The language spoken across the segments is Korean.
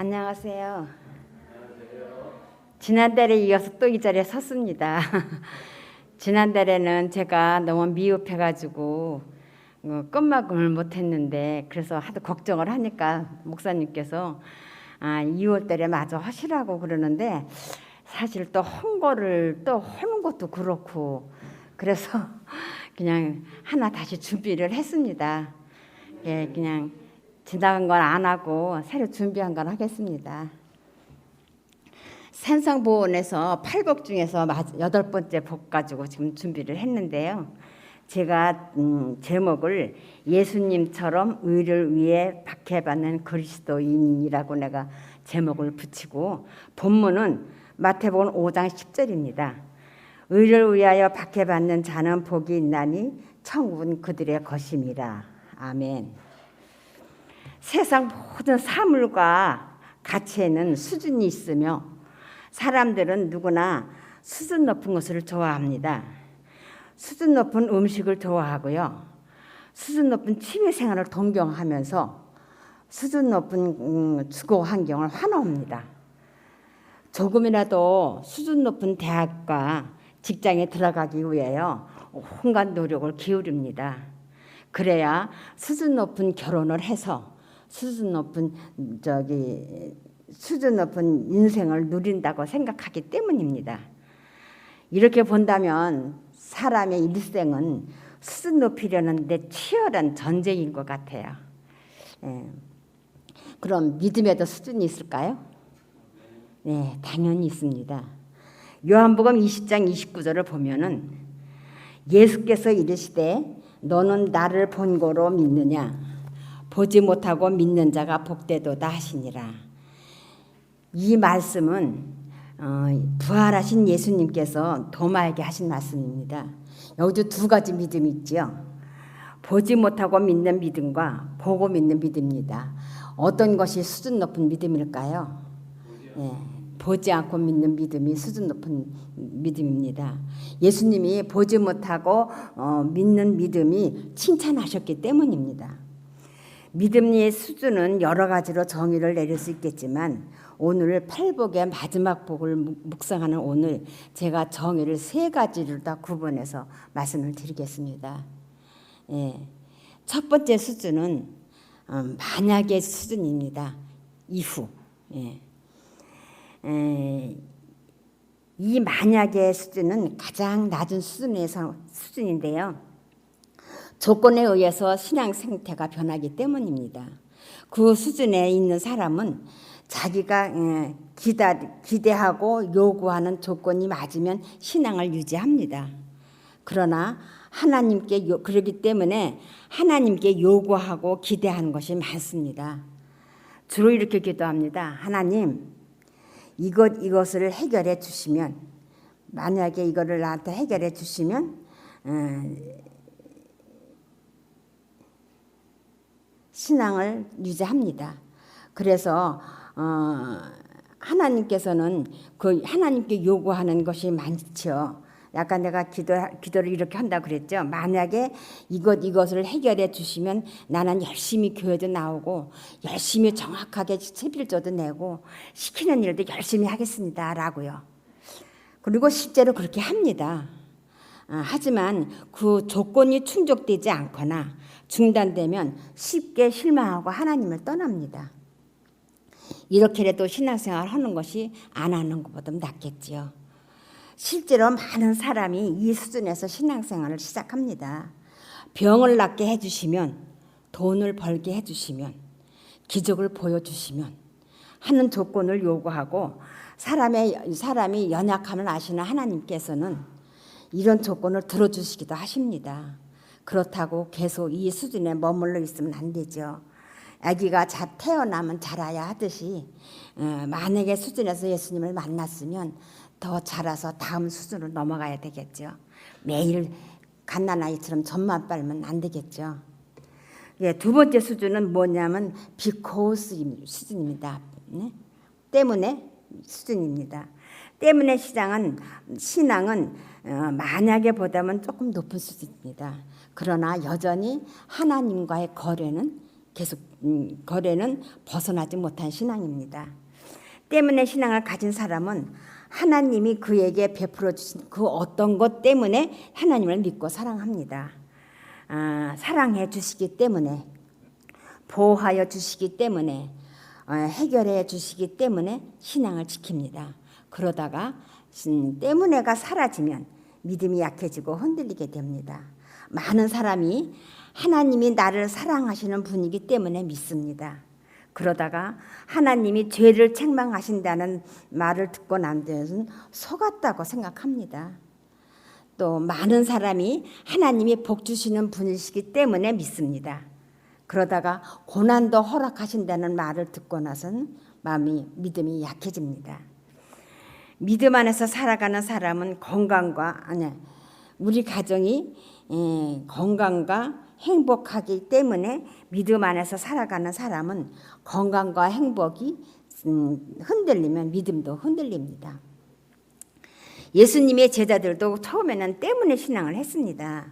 안녕하세요. 지난달에 이어서 또 이 자리에 섰습니다. 지난달에는 제가 너무 미흡해가지고 끝막음을 못했는데, 그래서 하도 걱정을 하니까 목사님께서 2월달에 마저 하시라고 그러는데, 사실 또 헌거를 또 하는 것도 그렇고, 그래서 그냥 하나 다시 준비를 했습니다. 예, 그냥 지나간 건 안 하고 새로 준비한 건 하겠습니다. 산상보원에서 8복 중에서 8번째 복 가지고 지금 준비를 했는데요. 제가 제목을 예수님처럼 의를 위해 박해받는 그리스도인이라고 내가 제목을 붙이고, 본문은 마태복음 5장 10절입니다. 의를 위하여 박해받는 자는 복이 있나니 천국은 그들의 것임이라. 아멘. 세상 모든 사물과 가치에는 수준이 있으며, 사람들은 누구나 수준 높은 것을 좋아합니다. 수준 높은 음식을 좋아하고요, 수준 높은 취미생활을 동경하면서 수준 높은 주거 환경을 환호합니다. 조금이라도 수준 높은 대학과 직장에 들어가기 위하여 온갖 노력을 기울입니다. 그래야 수준 높은 결혼을 해서 수준 높은 인생을 누린다고 생각하기 때문입니다. 이렇게 본다면 사람의 일생은 수준 높이려는 데 치열한 전쟁인 것 같아요. 그럼 믿음에도 수준이 있을까요? 네, 당연히 있습니다. 요한복음 20장 29절을 보면은 예수께서 이르시되 너는 나를 본고로 믿느냐? 보지 못하고 믿는 자가 복되도다 하시니라. 이 말씀은 부활하신 예수님께서 도마에게 하신 말씀입니다. 여기도 두 가지 믿음이 있죠. 보지 못하고 믿는 믿음과 보고 믿는 믿음입니다. 어떤 것이 수준 높은 믿음일까요? 보지 않고 믿는 믿음이 수준 높은 믿음입니다. 예수님이 보지 못하고 믿는 믿음이 칭찬하셨기 때문입니다. 믿음의 수준은 여러 가지로 정의를 내릴 수 있겠지만, 오늘 팔복의 마지막 복을 묵상하는 오늘 제가 정의를 세 가지를 다 구분해서 말씀을 드리겠습니다. 첫 번째 수준은 만약의 수준입니다. 이후. 이 만약의 수준은 가장 낮은 수준인데요. 조건에 의해서 신앙 상태가 변하기 때문입니다. 그 수준에 있는 사람은 자기가 기대하고 요구하는 조건이 맞으면 신앙을 유지합니다. 그러나 그렇기 때문에 하나님께 요구하고 기대하는 것이 많습니다. 주로 이렇게 기도합니다. 하나님, 이것을 해결해 주시면, 만약에 이거를 나한테 해결해 주시면 신앙을 유지합니다. 그래서 하나님께서는 하나님께 요구하는 것이 많죠. 약간 내가 기도를 이렇게 한다 그랬죠. 만약에 이것을 해결해 주시면 나는 열심히 교회도 나오고 열심히 정확하게 세빌조도 내고 시키는 일도 열심히 하겠습니다 라고요. 그리고 실제로 그렇게 합니다. 하지만 그 조건이 충족되지 않거나 중단되면 쉽게 실망하고 하나님을 떠납니다. 이렇게라도 신앙생활 하는 것이 안 하는 것보다 낫겠지요. 실제로 많은 사람이 이 수준에서 신앙생활을 시작합니다. 병을 낫게 해주시면, 돈을 벌게 해주시면, 기적을 보여주시면 하는 조건을 요구하고, 사람이 연약함을 아시는 하나님께서는 이런 조건을 들어주시기도 하십니다. 그렇다고 계속 이 수준에 머물러 있으면 안 되죠. 아기가 태어나면 자라야 하듯이 만약에 수준에서 예수님을 만났으면 더 자라서 다음 수준으로 넘어가야 되겠죠. 매일 갓난아이처럼 젖만 빨면 안 되겠죠. 두 번째 수준은 뭐냐면 비코스 수준입니다. 때문에 수준입니다. 때문에 신앙은 만약에 보다는 조금 높은 수준입니다. 그러나 여전히 하나님과의 거래는 계속 거래는 벗어나지 못한 신앙입니다. 때문에 신앙을 가진 사람은 하나님이 그에게 베풀어 주신 그 어떤 것 때문에 하나님을 믿고 사랑합니다. 사랑해 주시기 때문에, 보호하여 주시기 때문에, 해결해 주시기 때문에 신앙을 지킵니다. 그러다가 때문에가 사라지면 믿음이 약해지고 흔들리게 됩니다. 많은 사람이 하나님이 나를 사랑하시는 분이기 때문에 믿습니다. 그러다가 하나님이 죄를 책망하신다는 말을 듣고 난 데는 속았다고 생각합니다. 또 많은 사람이 하나님이 복 주시는 분이시기 때문에 믿습니다. 그러다가 고난도 허락하신다는 말을 듣고 나서는 믿음이 약해집니다. 믿음 안에서 살아가는 사람은 우리 가정이 건강과 행복하기 때문에 믿음 안에서 살아가는 사람은 건강과 행복이 흔들리면 믿음도 흔들립니다. 예수님의 제자들도 처음에는 때문에 신앙을 했습니다.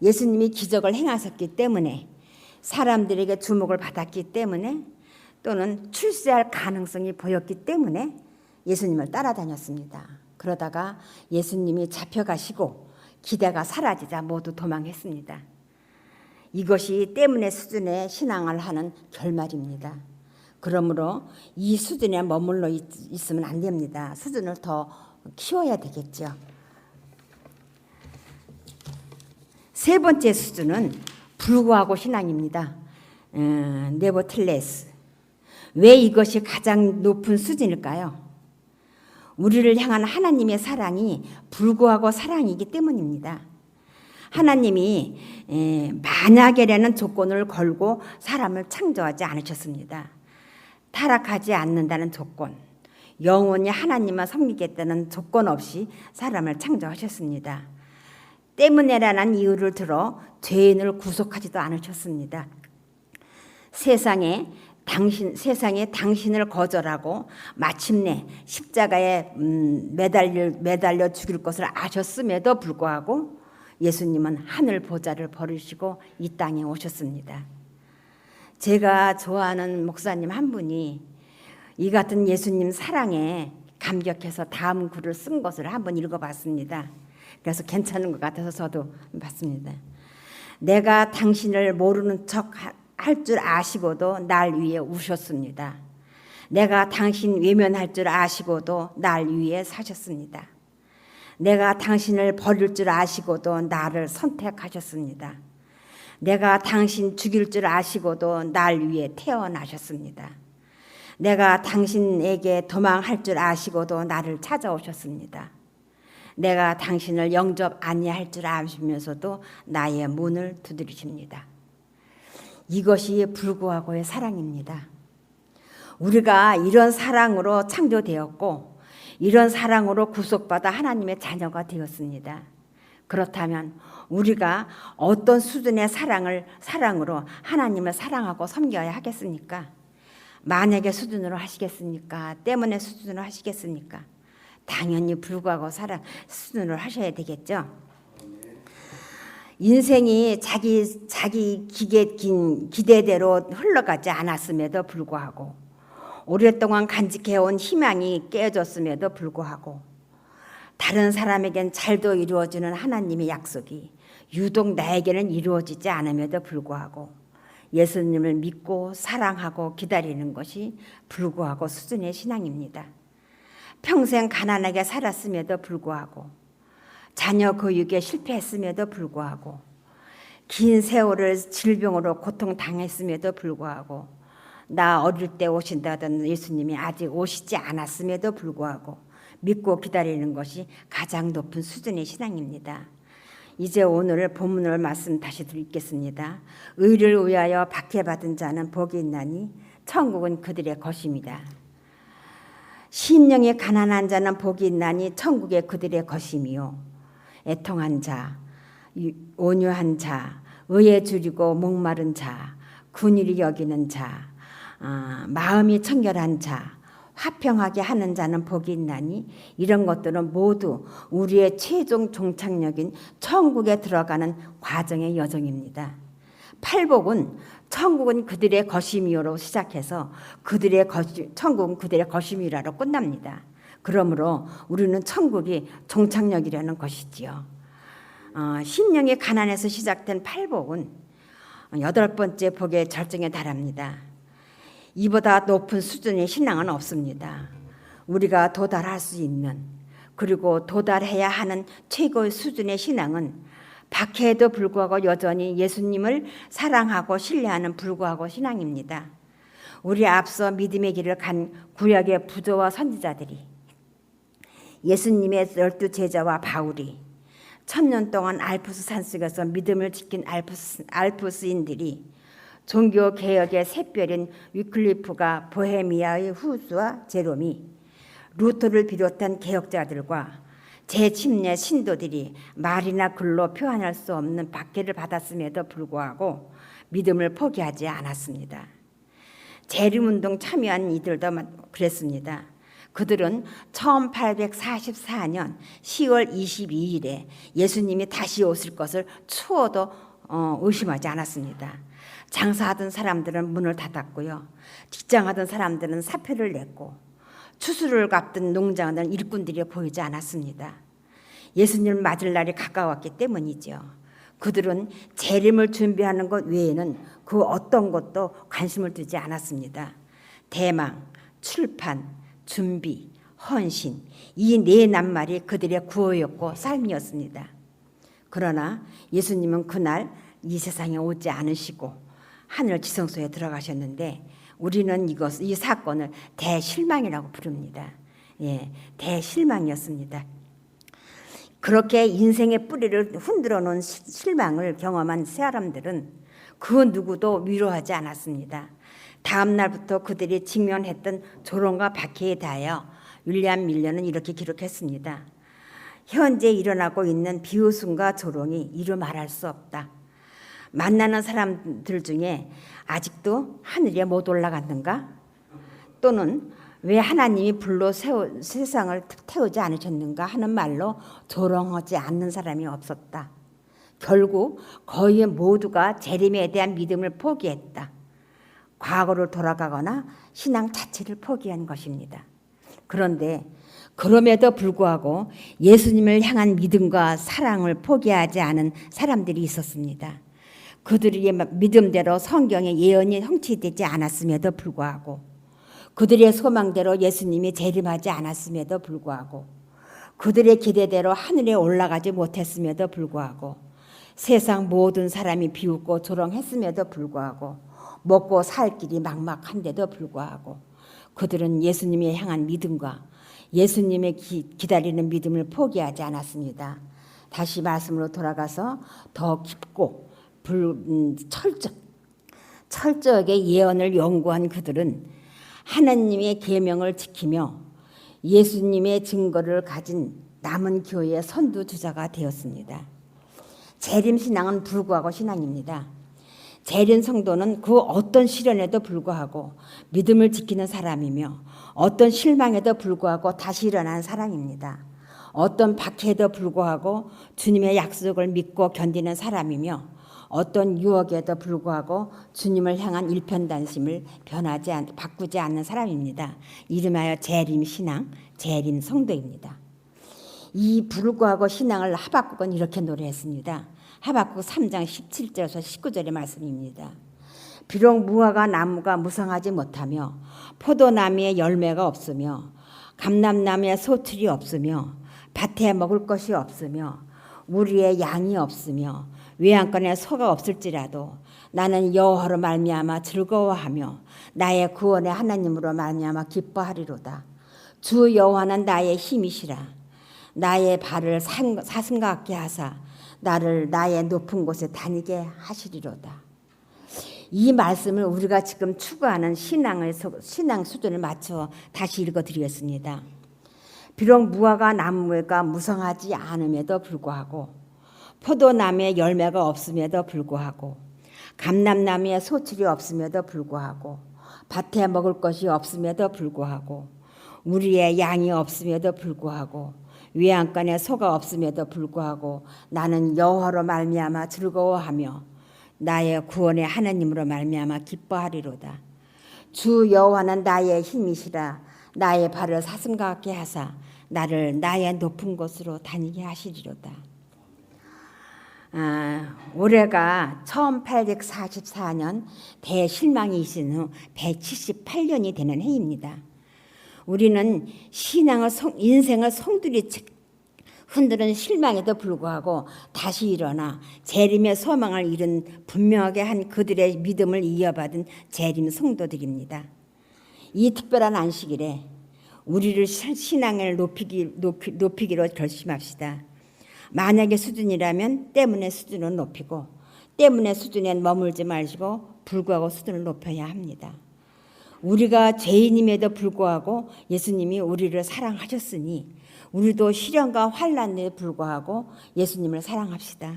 예수님이 기적을 행하셨기 때문에, 사람들에게 주목을 받았기 때문에, 또는 출세할 가능성이 보였기 때문에 예수님을 따라다녔습니다. 그러다가 예수님이 잡혀가시고 기대가 사라지자 모두 도망했습니다. 이것이 때문에 수준의 신앙을 하는 결말입니다. 그러므로 이 수준에 머물러 있으면 안 됩니다. 수준을 더 키워야 되겠죠. 세 번째 수준은 불구하고 신앙입니다. 네버틸레스. 왜 이것이 가장 높은 수준일까요? 우리를 향한 하나님의 사랑이 불구하고 사랑이기 때문입니다. 하나님이 만약에라는 조건을 걸고 사람을 창조하지 않으셨습니다. 타락하지 않는다는 조건, 영원히 하나님만 섬기겠다는 조건 없이 사람을 창조하셨습니다. 때문에라는 이유를 들어 죄인을 구속하지도 않으셨습니다. 세상에 당신을 거절하고 마침내 십자가에 매달려 죽일 것을 아셨음에도 불구하고 예수님은 하늘 보좌를 버리시고 이 땅에 오셨습니다. 제가 좋아하는 목사님 한 분이 이 같은 예수님 사랑에 감격해서 다음 글을 쓴 것을 한번 읽어봤습니다. 그래서 괜찮은 것 같아서 저도 봤습니다. 내가 당신을 모르는 척 할 줄 아시고도 날 위해 우셨습니다. 내가 당신 외면할 줄 아시고도 날 위해 사셨습니다. 내가 당신을 버릴 줄 아시고도 나를 선택하셨습니다. 내가 당신 죽일 줄 아시고도 날 위해 태어나셨습니다. 내가 당신에게 도망할 줄 아시고도 나를 찾아오셨습니다. 내가 당신을 영접 아니할 줄 아시면서도 나의 문을 두드리십니다. 이것이 불구하고의 사랑입니다. 우리가 이런 사랑으로 창조되었고 이런 사랑으로 구속받아 하나님의 자녀가 되었습니다. 그렇다면 우리가 어떤 수준의 사랑으로 하나님을 사랑하고 섬겨야 하겠습니까? 만약에 수준으로 하시겠습니까? 때문에 수준으로 하시겠습니까? 당연히 불구하고 수준으로 하셔야 되겠죠. 인생이 자기 기대대로 흘러가지 않았음에도 불구하고 오랫동안 간직해온 희망이 깨어졌음에도 불구하고 다른 사람에겐 잘도 이루어지는 하나님의 약속이 유독 나에게는 이루어지지 않음에도 불구하고 예수님을 믿고 사랑하고 기다리는 것이 불구하고 수준의 신앙입니다. 평생 가난하게 살았음에도 불구하고 자녀 교육에 실패했음에도 불구하고 긴 세월을 질병으로 고통당했음에도 불구하고 나 어릴 때 오신다던 예수님이 아직 오시지 않았음에도 불구하고 믿고 기다리는 것이 가장 높은 수준의 신앙입니다. 이제 오늘 본문을 말씀 다시 드리겠습니다. 의를 위하여 박해받은 자는 복이 있나니 천국은 그들의 것입니다. 심령이 가난한 자는 복이 있나니 천국의 그들의 것이며 애통한 자, 온유한 자, 의에 줄이고 목마른 자, 긍휼히 여기는 자, 마음이 청결한 자, 화평하게 하는 자는 복이 있나니 이런 것들은 모두 우리의 최종 종착역인 천국에 들어가는 과정의 여정입니다. 팔복은 천국은 그들의 것임이요로 시작해서 천국은 그들의 것임이라로 끝납니다. 그러므로 우리는 천국이 종착역이라는 것이지요. 심령의 가난에서 시작된 팔복은 8번째 복의 절정에 달합니다. 이보다 높은 수준의 신앙은 없습니다. 우리가 도달할 수 있는, 그리고 도달해야 하는 최고의 수준의 신앙은 박해에도 불구하고 여전히 예수님을 사랑하고 신뢰하는 불구하고 신앙입니다. 우리 앞서 믿음의 길을 간 구약의 부조와 선지자들이, 예수님의 12 제자와 바울이, 1000년 동안 알프스 산속에서 믿음을 지킨 알프스인들이, 종교 개혁의 샛별인 위클리프가 보헤미아의 후스와 제롬이, 루터를 비롯한 개혁자들과 재침례 신도들이 말이나 글로 표현할 수 없는 박해를 받았음에도 불구하고 믿음을 포기하지 않았습니다. 재림운동 참여한 이들도 그랬습니다. 그들은 1844년 10월 22일에 예수님이 다시 오실 것을 추워도 의심하지 않았습니다. 장사하던 사람들은 문을 닫았고요. 직장하던 사람들은 사표를 냈고, 추수를 갚던 농장은 일꾼들이 보이지 않았습니다. 예수님을 맞을 날이 가까웠기 때문이죠. 그들은 재림을 준비하는 것 외에는 그 어떤 것도 관심을 두지 않았습니다. 대망, 출판, 준비, 헌신, 이 네 낱말이 그들의 구호였고 삶이었습니다. 그러나 예수님은 그날 이 세상에 오지 않으시고 하늘 지성소에 들어가셨는데, 우리는 이 사건을 대실망이라고 부릅니다. 대실망이었습니다. 그렇게 인생의 뿌리를 흔들어 놓은 실망을 경험한 사람들은 그 누구도 위로하지 않았습니다. 다음 날부터 그들이 직면했던 조롱과 박해에 대하여 윌리엄 밀러는 이렇게 기록했습니다. 현재 일어나고 있는 비웃음과 조롱이 이루 말할 수 없다. 만나는 사람들 중에 아직도 하늘에 못 올라갔는가? 또는 왜 하나님이 불로 세상을 태우지 않으셨는가 하는 말로 조롱하지 않는 사람이 없었다. 결국 거의 모두가 재림에 대한 믿음을 포기했다. 과거로 돌아가거나 신앙 자체를 포기한 것입니다. 그런데 그럼에도 불구하고 예수님을 향한 믿음과 사랑을 포기하지 않은 사람들이 있었습니다. 그들의 믿음대로 성경의 예언이 성취되지 않았음에도 불구하고, 그들의 소망대로 예수님이 재림하지 않았음에도 불구하고, 그들의 기대대로 하늘에 올라가지 못했음에도 불구하고, 세상 모든 사람이 비웃고 조롱했음에도 불구하고, 먹고 살 길이 막막한데도 불구하고, 그들은 예수님에 향한 믿음과 예수님의 기다리는 믿음을 포기하지 않았습니다. 다시 말씀으로 돌아가서 더 깊고 철저하게 예언을 연구한 그들은 하나님의 계명을 지키며 예수님의 증거를 가진 남은 교회의 선두주자가 되었습니다. 재림신앙은 불구하고 신앙입니다. 재림 성도는 그 어떤 시련에도 불구하고 믿음을 지키는 사람이며, 어떤 실망에도 불구하고 다시 일어나는 사람입니다. 어떤 박해에도 불구하고 주님의 약속을 믿고 견디는 사람이며, 어떤 유혹에도 불구하고 주님을 향한 일편단심을 바꾸지 않는 사람입니다. 이름하여 재림신앙, 재림성도입니다. 이 불구하고 신앙을 하박국은 이렇게 노래했습니다. 하박국 3장 17절에서 19절의 말씀입니다. 비록 무화과 나무가 무성하지 못하며 포도나무에 열매가 없으며 감람나무에 소출이 없으며 밭에 먹을 것이 없으며 우리의 양이 없으며 외양간에 소가 없을지라도 나는 여호와로 말미암아 즐거워하며 나의 구원의 하나님으로 말미암아 기뻐하리로다. 주 여호와는 나의 힘이시라. 나의 발을 사슴 같게 하사 나를 나의 높은 곳에 다니게 하시리로다. 이 말씀을 우리가 지금 추구하는 신앙 수준을 맞춰 다시 읽어드리겠습니다. 비록 무화과 나무가 무성하지 않음에도 불구하고, 포도나무에 열매가 없음에도 불구하고, 감람나무에 소출이 없음에도 불구하고, 밭에 먹을 것이 없음에도 불구하고, 우리의 양이 없음에도 불구하고, 외양간에 소가 없음에도 불구하고 나는 여호와로 말미암아 즐거워하며 나의 구원의 하나님으로 말미암아 기뻐하리로다. 주 여호와는 나의 힘이시라. 나의 발을 사슴과 같게 하사 나를 나의 높은 곳으로 다니게 하시리로다. 올해가 1844년 대실망이 있은 후 178년이 되는 해입니다. 우리는 인생을 송두리 흔드는 실망에도 불구하고 다시 일어나 재림의 소망을 이룬 분명하게 한 그들의 믿음을 이어받은 재림 성도들입니다. 이 특별한 안식일에 우리를 신앙을 높이기로 결심합시다. 만약의 수준이라면 때문의 수준을 높이고 때문의 수준에 머물지 마시고 불구하고 수준을 높여야 합니다. 우리가 죄인임에도 불구하고 예수님이 우리를 사랑하셨으니 우리도 시련과 환난에 불구하고 예수님을 사랑합시다.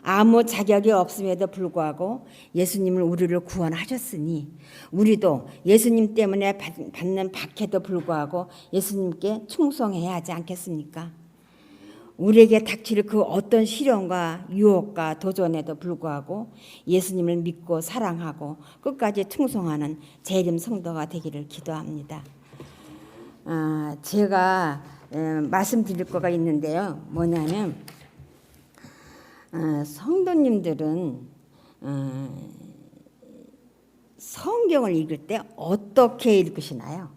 아무 자격이 없음에도 불구하고 예수님을 우리를 구원하셨으니 우리도 예수님 때문에 받는 박해도 불구하고 예수님께 충성해야 하지 않겠습니까? 우리에게 닥칠 그 어떤 시련과 유혹과 도전에도 불구하고 예수님을 믿고 사랑하고 끝까지 충성하는 재림 성도가 되기를 기도합니다. 제가 말씀드릴 거가 있는데요. 뭐냐면 성도님들은 성경을 읽을 때 어떻게 읽으시나요?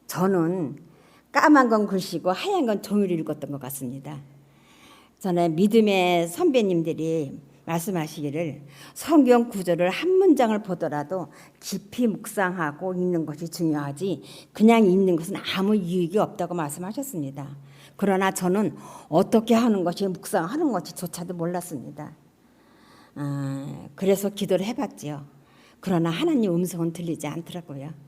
저는 까만 건 글씨고 하얀 건 종이로 읽었던 것 같습니다. 저는 믿음의 선배님들이 말씀하시기를 성경 구절을 한 문장을 보더라도 깊이 묵상하고 읽는 것이 중요하지 그냥 읽는 것은 아무 유익이 없다고 말씀하셨습니다. 그러나 저는 어떻게 하는 것이 묵상하는 것이조차도 몰랐습니다. 그래서 기도를 해봤지요. 그러나 하나님 음성은 들리지 않더라고요.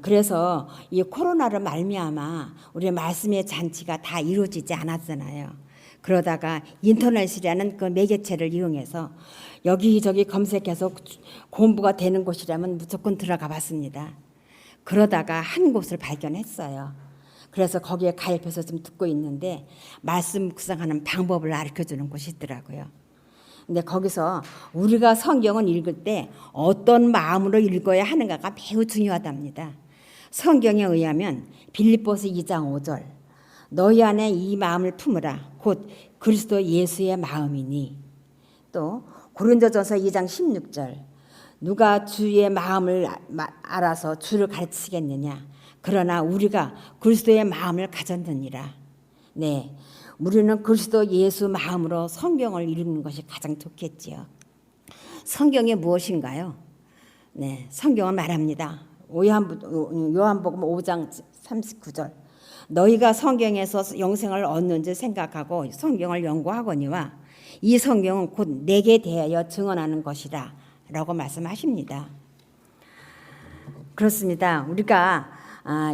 그래서 이 코로나로 말미암아 우리의 말씀의 잔치가 다 이루어지지 않았잖아요. 그러다가 인터넷이라는 그 매개체를 이용해서 여기저기 검색해서 공부가 되는 곳이라면 무조건 들어가 봤습니다. 그러다가 한 곳을 발견했어요. 그래서 거기에 가입해서 좀 듣고 있는데 말씀 묵상하는 방법을 가르쳐주는 곳이 있더라고요. 근데 거기서 우리가 성경을 읽을 때 어떤 마음으로 읽어야 하는가가 매우 중요하답니다. 성경에 의하면 빌립보서 2장 5절 너희 안에 이 마음을 품으라 곧 그리스도 예수의 마음이니 또 고린도전서 2장 16절 누가 주의 마음을 알아서 주를 가르치겠느냐 그러나 우리가 그리스도의 마음을 가졌느니라. 네, 우리는 그리스도 예수 마음으로 성경을 읽는 것이 가장 좋겠지요. 성경이 무엇인가요? 네, 성경은 말합니다. 요한복음 5장 39절 너희가 성경에서 영생을 얻는 줄 생각하고 성경을 연구하거니와 이 성경은 곧 내게 대하여 증언하는 것이라 라고 말씀하십니다. 그렇습니다. 우리가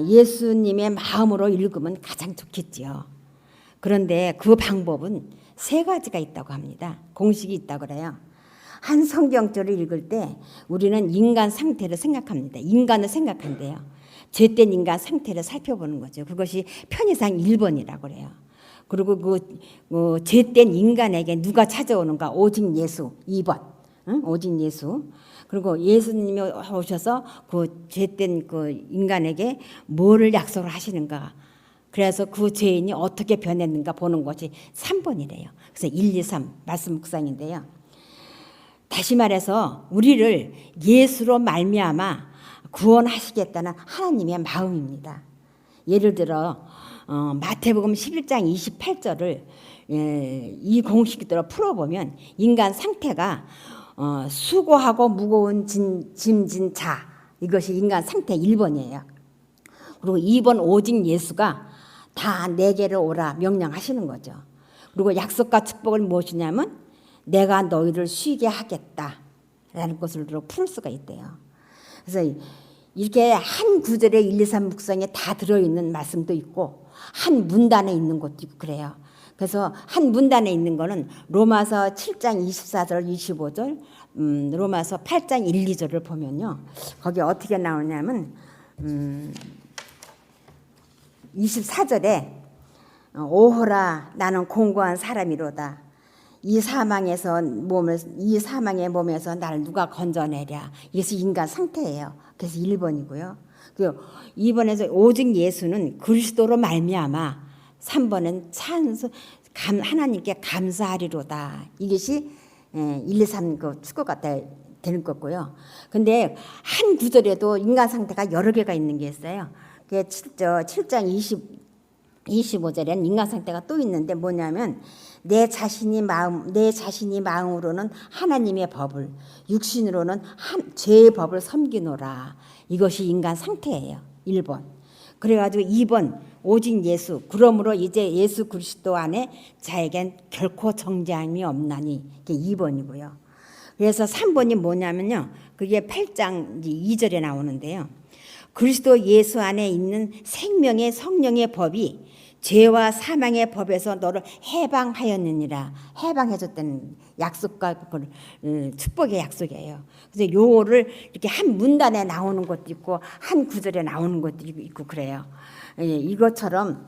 예수님의 마음으로 읽으면 가장 좋겠지요. 그런데 그 방법은 세 가지가 있다고 합니다. 공식이 있다고 그래요. 한 성경절을 읽을 때 우리는 인간 상태를 생각합니다. 인간을 생각한대요. 죄된 인간 상태를 살펴보는 거죠. 그것이 편의상 1번이라고 그래요. 그리고 그 죄된 인간에게 누가 찾아오는가? 오직 예수 2번. 응? 오직 예수. 그리고 예수님이 오셔서 그 죄된 그 인간에게 뭐를 약속을 하시는가? 그래서 그 죄인이 어떻게 변했는가 보는 것이 3번이래요. 그래서 1, 2, 3 말씀 묵상인데요. 다시 말해서 우리를 예수로 말미암아 구원하시겠다는 하나님의 마음입니다. 예를 들어 마태복음 11장 28절을 이 공식대로 풀어보면 인간 상태가 수고하고 무거운 짐진 자 이것이 인간 상태 1번이에요. 그리고 2번 오직 예수가 다 내게로 오라 명령하시는 거죠. 그리고 약속과 축복은 무엇이냐면 내가 너희를 쉬게 하겠다라는 것으로 풀 수가 있대요. 그래서 이렇게 한 구절에 1, 2, 3 묵상에 다 들어있는 말씀도 있고 한 문단에 있는 것도 있고 그래요. 그래서 한 문단에 있는 거는 로마서 7장 24절 25절 로마서 8장 1, 2절을 보면요. 거기 어떻게 나오냐면 24절에 오호라 나는 공고한 사람이로다. 이 사망의 몸에서 나를 누가 건져내랴. 이것이 인간 상태예요. 그래서 1번이고요. 그 2번에서 오직 예수는 그리스도로 말미암아. 3번은 하나님께 감사하리로다. 이것이 1, 2, 3 그 축구가 되는 거고요. 근데 한 구절에도 인간 상태가 여러 개가 있는 게 있어요. 그게 7장 25절에는 인간 상태가 또 있는데 뭐냐면 내 자신이 마음으로는 하나님의 법을, 육신으로는 죄의 법을 섬기노라. 이것이 인간 상태예요. 1번. 그래가지고 2번 오직 예수, 그러므로 이제 예수 그리스도 안에 자에겐 결코 정죄함이 없나니. 이게 2번이고요. 그래서 3번이 뭐냐면요, 그게 8장 2절에 나오는데요. 그리스도 예수 안에 있는 생명의 성령의 법이 죄와 사망의 법에서 너를 해방하였느니라. 해방해줬다는 약속과 축복의 약속이에요. 그래서 요거를 이렇게 한 문단에 나오는 것도 있고 한 구절에 나오는 것도 있고 그래요. 이것처럼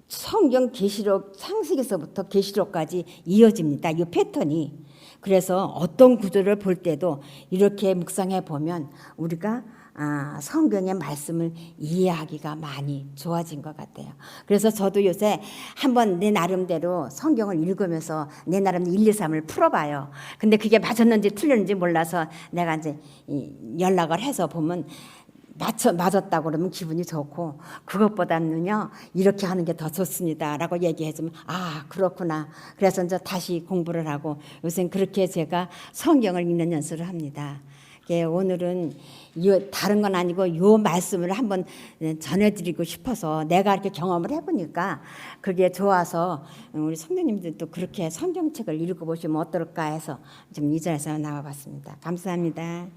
성경 계시록, 창세기서부터 계시록까지 이어집니다. 이 패턴이. 그래서 어떤 구절을 볼 때도 이렇게 묵상해 보면 우리가 성경의 말씀을 이해하기가 많이 좋아진 것 같아요. 그래서 저도 요새 한번 내 나름대로 성경을 읽으면서 내 나름 1, 2, 3을 풀어봐요. 근데 그게 맞았는지 틀렸는지 몰라서 내가 이제 연락을 해서 보면 맞았다고 그러면 기분이 좋고, 그것보다는요 이렇게 하는 게 더 좋습니다 라고 얘기해주면 그렇구나. 그래서 이제 다시 공부를 하고 요새는 그렇게 제가 성경을 읽는 연습을 합니다. 오늘은 다른 건 아니고 요 말씀을 한번 전해드리고 싶어서 내가 이렇게 경험을 해보니까 그게 좋아서 우리 성도님들도 그렇게 성경책을 읽어보시면 어떨까 해서 좀 이 자리에서 나와봤습니다. 감사합니다.